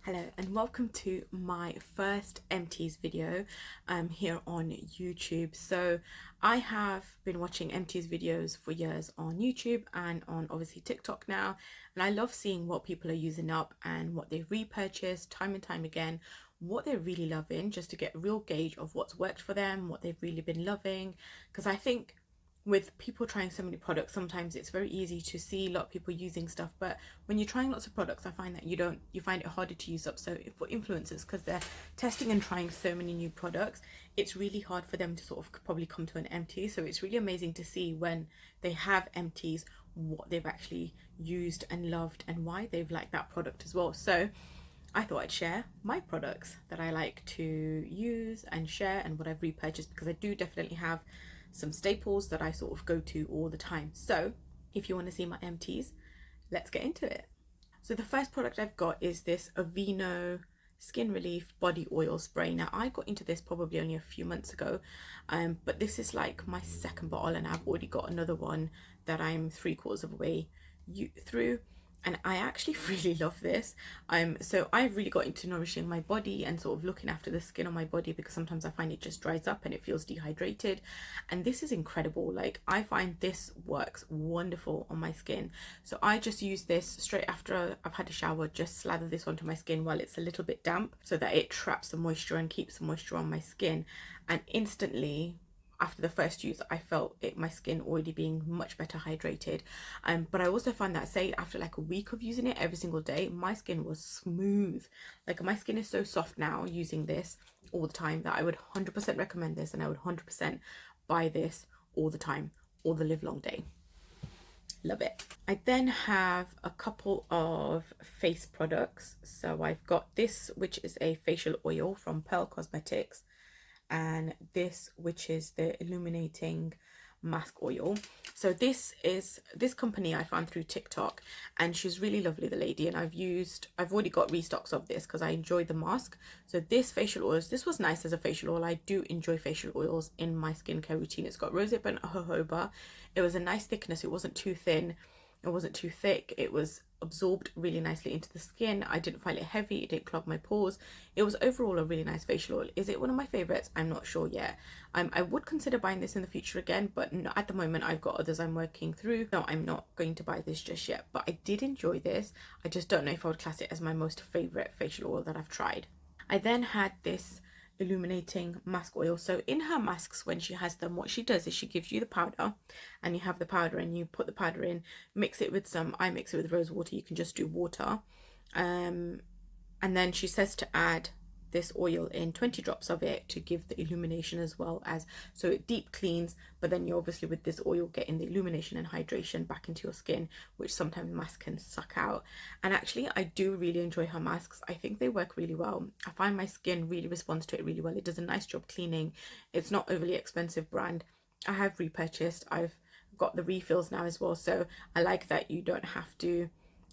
Hello and welcome to my first Empties video here on YouTube. So I have been watching Empties videos for years on YouTube and on obviously TikTok now, and I love seeing what people are using up and what they've repurchased time and time again, what they're really loving, just to get a real gauge of what's worked for them, what they've really been loving. Because I think with people trying so many products, sometimes it's very easy to see a lot of people using stuff, but when you're trying lots of products, I find that you find it harder to use up. So for influencers, because they're testing and trying so many new products, it's really hard for them to sort of probably come to an empty. So it's really amazing to see when they have empties, what they've actually used and loved and why they've liked that product as well. So I thought I'd share my products that I like to use and share, and what I've repurchased, because I do definitely have some staples that I sort of go to all the time. So if you want to see my empties, let's get into it. So the first product I've got is this Aveeno Skin Relief Body Oil Spray. Now I got into this probably only a few months ago, but this is like my second bottle, and I've already got another one that I'm 3/4 of the way through, and I actually really love this. So I've really got into nourishing my body and sort of looking after the skin on my body, because sometimes I find it just dries up and it feels dehydrated, and this is incredible. Like, I find this works wonderful on my skin. So I just use this straight after I've had a shower, just slather this onto my skin while it's a little bit damp, so that it traps the moisture and keeps the moisture on my skin, and instantly after the first use I felt my skin already being much better hydrated. But I also find that, say after like a week of using it every single day, my skin was smooth. Like, my skin is so soft now using this all the time that I would 100% recommend this, and I would 100% buy this all the time, all the live long day. Love it. I then have a couple of face products. So I've got this, which is a facial oil from Pearl Cosmetics, and this, which is the illuminating mask oil. So this company I found through TikTok, and she's really lovely, the lady, and I've already got restocks of this because I enjoy the mask. So this facial oils, this was nice as a facial oil. I do enjoy facial oils in my skincare routine. It's got rosehip and jojoba. It was a nice thickness. It wasn't too thin, it wasn't too thick. It was absorbed really nicely into the skin. I didn't find it heavy. It didn't clog my pores. It was overall a really nice facial oil. Is it one of my favorites? I'm not sure yet. I would consider buying this in the future again, but at the moment I've got others I'm working through. No, I'm not going to buy this just yet, but I did enjoy this. I just don't know if I would class it as my most favorite facial oil that I've tried. I then had this illuminating mask oil. So in her masks, when she has them, what she does is she gives you the powder, and you have the powder, and you put the powder in, mix it with some, I mix it with rose water, you can just do water, and then she says to add this oil in, 20 drops of it, to give the illumination as well as, so it deep cleans, but then you obviously with this oil getting the illumination and hydration back into your skin, which sometimes masks can suck out. And actually I do really enjoy her masks. I think they work really well. I find my skin really responds to it really well. It does a nice job cleaning. It's not overly expensive brand. I have repurchased. I've got the refills now as well, so I like that you don't have to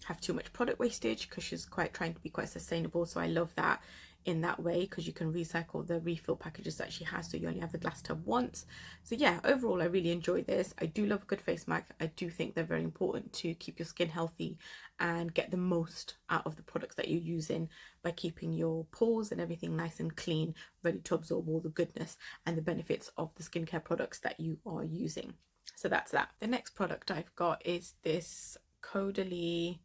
have too much product wastage, because she's quite trying to be quite sustainable. So I love that in that way, because you can recycle the refill packages that she has, so you only have the glass tub once. So yeah, overall I really enjoy this. I do love a good face mask. I do think they're very important to keep your skin healthy and get the most out of the products that you're using, by keeping your pores and everything nice and clean, ready to absorb all the goodness and the benefits of the skincare products that you are using. So that's that. The next product I've got is this Caudalie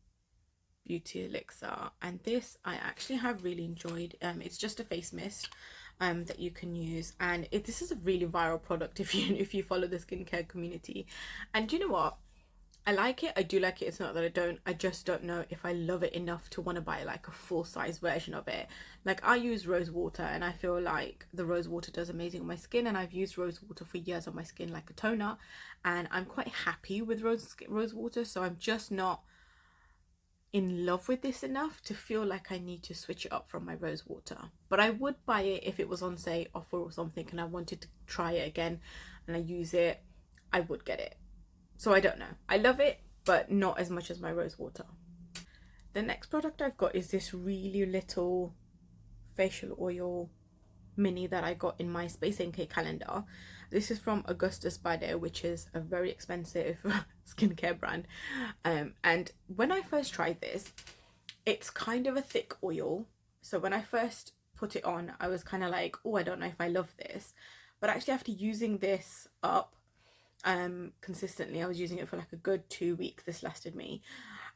Beauty Elixir, and this I actually have really enjoyed. It's just a face mist that you can use, and this is a really viral product if you follow the skincare community. And you know what, I like it. I do like it. It's not that I don't. I just don't know if I love it enough to want to buy like a full size version of it. Like, I use rose water, and I feel like the rose water does amazing on my skin, and I've used rose water for years on my skin like a toner, and I'm quite happy with rose water. So I'm just not in love with this enough to feel like I need to switch it up from my rose water. But I would buy it if it was on, say, offer or something, and I wanted to try it again and I use it, I would get it. So I don't know. I love it, but not as much as my rose water. The next product I've got is this really little facial oil mini that I got in my Space NK calendar. This is from Augustus Bader, which is a very expensive skincare brand. And when I first tried this, it's kind of a thick oil, So when I first put it on, I was kind of like, oh, I don't know if I love this. But actually after using this up consistently, I was using it for like a good 2 weeks, this lasted me.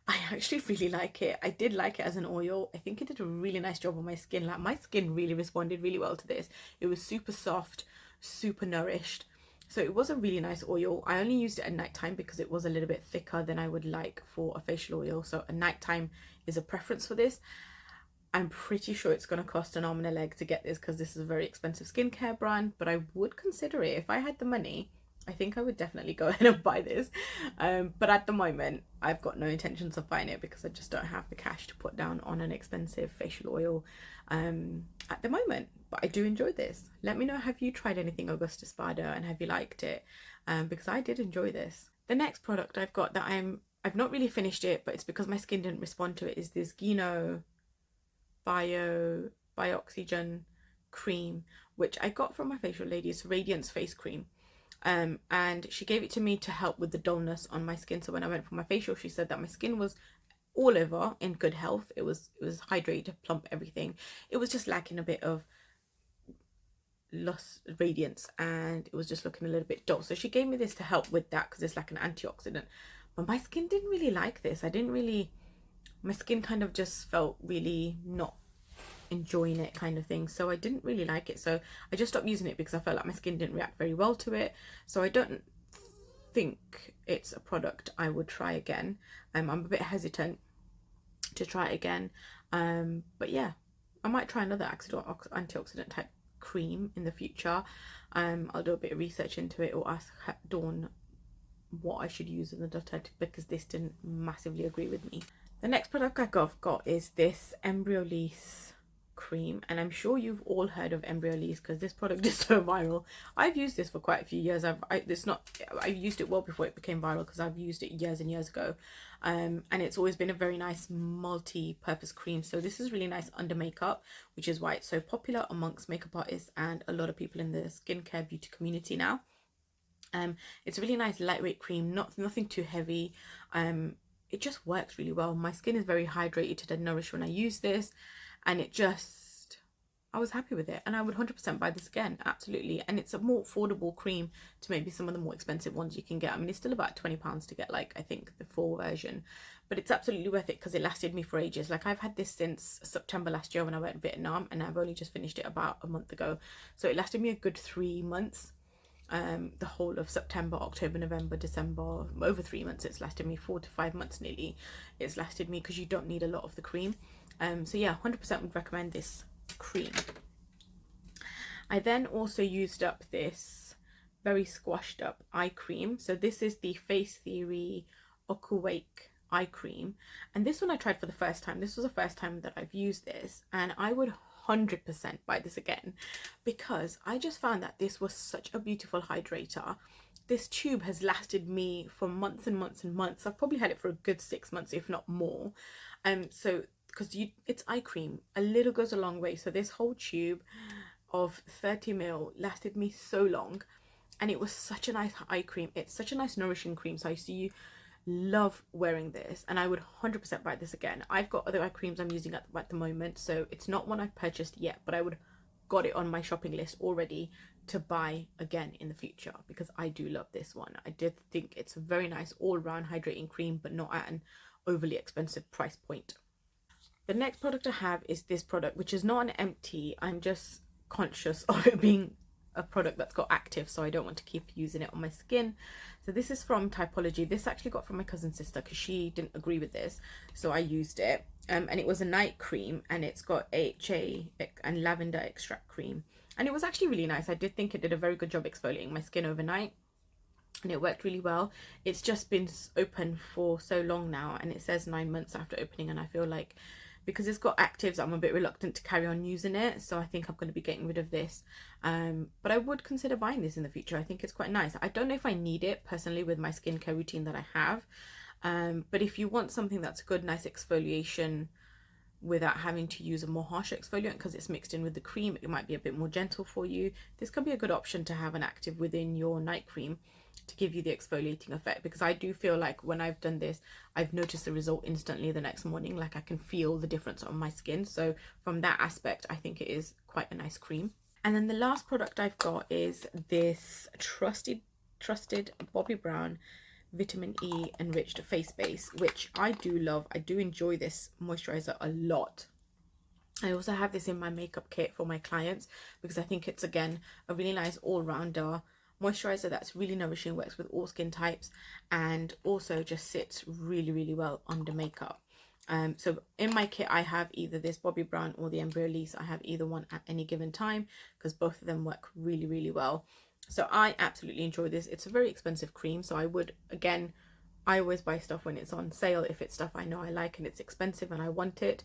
I actually really like it. I did like it as an oil. I think it did a really nice job on my skin. Like my skin really responded really well to this. It was super soft, super nourished. So it was a really nice oil. I only used it at nighttime because it was a little bit thicker than I would like for a facial oil. So a nighttime is a preference for this. I'm pretty sure it's going to cost an arm and a leg to get this because this is a very expensive skincare brand, but I would consider it if I had the money. I think I would definitely go ahead and buy this. But at the moment, I've got no intentions of buying it because I just don't have the cash to put down on an expensive facial oil at the moment. But I do enjoy this. Let me know, have you tried anything Augusta Spada and have you liked it? Because I did enjoy this. The next product I've got that I've not really finished it, but it's because my skin didn't respond to it, is this Gino Bioxygen cream, which I got from my facial lady. It's Radiance face cream. And she gave it to me to help with the dullness on my skin. So when I went for my facial, she said that my skin was all over in good health. It was hydrated, plump, everything. It was just lacking a bit of lost radiance and it was just looking a little bit dull. So she gave me this to help with that because it's like an antioxidant. But my skin didn't really like this. My skin kind of just felt really not enjoying it kind of thing, so I didn't really like it. So I just stopped using it because I felt like my skin didn't react very well to it. So I don't think it's a product I would try again. I'm a bit hesitant to try it again, but yeah, I might try another antioxidant type cream in the future. I'll do a bit of research into it or ask Dawn what I should use in the alternative because this didn't massively agree with me. The next product I've got is this Embryolisse cream, and I'm sure you've all heard of Embryolisse because this product is so viral. I've used this for quite a few years. I've used it well before it became viral because I've used it years and years ago, and it's always been a very nice multi-purpose cream. So this is really nice under makeup, which is why it's so popular amongst makeup artists and a lot of people in the skincare beauty community now. It's a really nice lightweight cream, nothing too heavy. It just works really well. My skin is very hydrated and nourished when I use this, and I was happy with it, and I would 100% buy this again, absolutely. And it's a more affordable cream to maybe some of the more expensive ones you can get. I mean, it's still about £20 to get, like, I think the full version, but it's absolutely worth it because it lasted me for ages. Like, I've had this since September last year when I went to Vietnam, and I've only just finished it about a month ago, so it lasted me a good 3 months. The whole of September, October, November, December, over 3 months. It's lasted me 4 to 5 months nearly. It's lasted me because you don't need a lot of the cream. So yeah, 100% would recommend this cream. I then also used up this very squashed up eye cream. So this is the Face Theory Aquawake eye cream, and this one I tried for the first time. This was the first time that I've used this, and I would 100% buy this again because I just found that this was such a beautiful hydrator. This tube has lasted me for months and months and months. I've probably had it for a good 6 months, if not more. So because it's eye cream, a little goes a long way. So this whole tube of 30ml lasted me so long, and it was such a nice eye cream. It's such a nice nourishing cream. So I used to love wearing this, and I would 100% buy this again. I've got other eye creams I'm using at the moment, so it's not one I've purchased yet, but I would got it on my shopping list already to buy again in the future because I do love this one. I did think it's a very nice all-round hydrating cream, but not at an overly expensive price point. The next product I have is this product, which is not an empty. I'm just conscious of it being a product that's got active, so I don't want to keep using it on my skin. So this is from Typology. This I actually got from my cousin's sister because she didn't agree with this, so I used it. And it was a night cream, and it's got HA and lavender extract cream, and it was actually really nice. I did think it did a very good job exfoliating my skin overnight, and it worked really well. It's just been open for so long now, and it says 9 months after opening, and I feel like because it's got actives, I'm a bit reluctant to carry on using it, so I think I'm going to be getting rid of this. But I would consider buying this in the future. I think it's quite nice. I don't know if I need it personally with my skincare routine that I have, but if you want something that's good, nice exfoliation without having to use a more harsh exfoliant, because it's mixed in with the cream. It might be a bit more gentle for you. This can be a good option to have an active within your night cream to give you the exfoliating effect, because I do feel like when I've done this, I've noticed the result instantly the next morning. Like I can feel the difference on my skin. So from that aspect, I think it is quite a nice cream. And then the last product I've got is this trusted Bobbi Brown vitamin E enriched face base, which I do love. I do enjoy this moisturizer a lot. I also have this in my makeup kit for my clients because I think it's, again, a really nice all-rounder moisturizer that's really nourishing, works with all skin types, and also just sits really, really well under makeup. So in my kit, I have either this Bobbi Brown or the Embryolisse. I have either one at any given time because both of them work really, really well. So I absolutely enjoy this. It's a very expensive cream, so I would, again, I always buy stuff when it's on sale if it's stuff I know I like and it's expensive and I want it.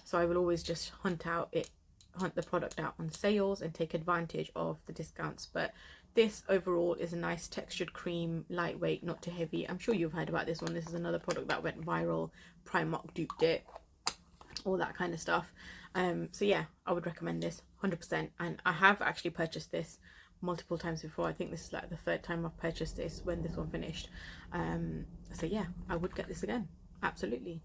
So I will always just hunt the product out on sales and take advantage of the discounts. But this overall is a nice textured cream, lightweight, not too heavy. I'm sure you've heard about this one. This is another product that went viral. Primark duped it, all that kind of stuff. So yeah, I would recommend this 100%. And I have actually purchased this multiple times before. I think this is like the third time I've purchased this when this one finished. So yeah, I would get this again, absolutely.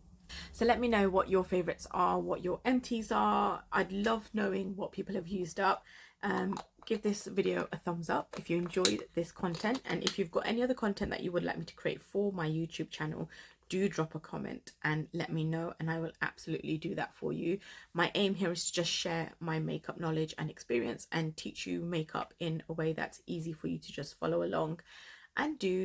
So let me know what your favorites are, what your empties are. I'd love knowing what people have used up. Give this video a thumbs up if you enjoyed this content, and if you've got any other content that you would like me to create for my YouTube channel, do drop a comment and let me know, and I will absolutely do that for you. My aim here is to just share my makeup knowledge and experience and teach you makeup in a way that's easy for you to just follow along and do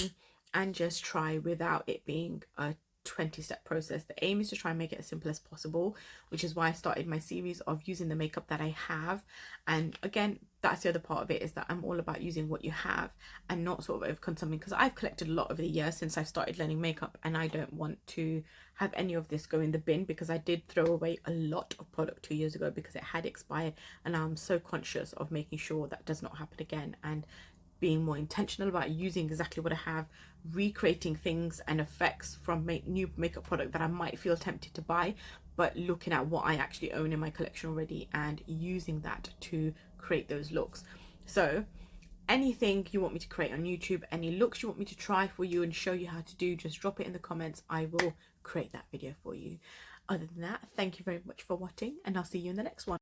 and just try without it being a 20-step process. The aim is to try and make it as simple as possible, which is why I started my series of using the makeup that I have. And again, that's the other part of it, is that I'm all about using what you have and not sort of over consuming, because I've collected a lot over the years since I started learning makeup, and I don't want to have any of this go in the bin, because I did throw away a lot of product 2 years ago because it had expired, and I'm so conscious of making sure that does not happen again, and being more intentional about using exactly what I have, recreating things and effects from new makeup product that I might feel tempted to buy, but looking at what I actually own in my collection already and using that to create those looks. So anything you want me to create on YouTube, any looks you want me to try for you and show you how to do, just drop it in the comments. I will create that video for you. Other than that, thank you very much for watching, and I'll see you in the next one.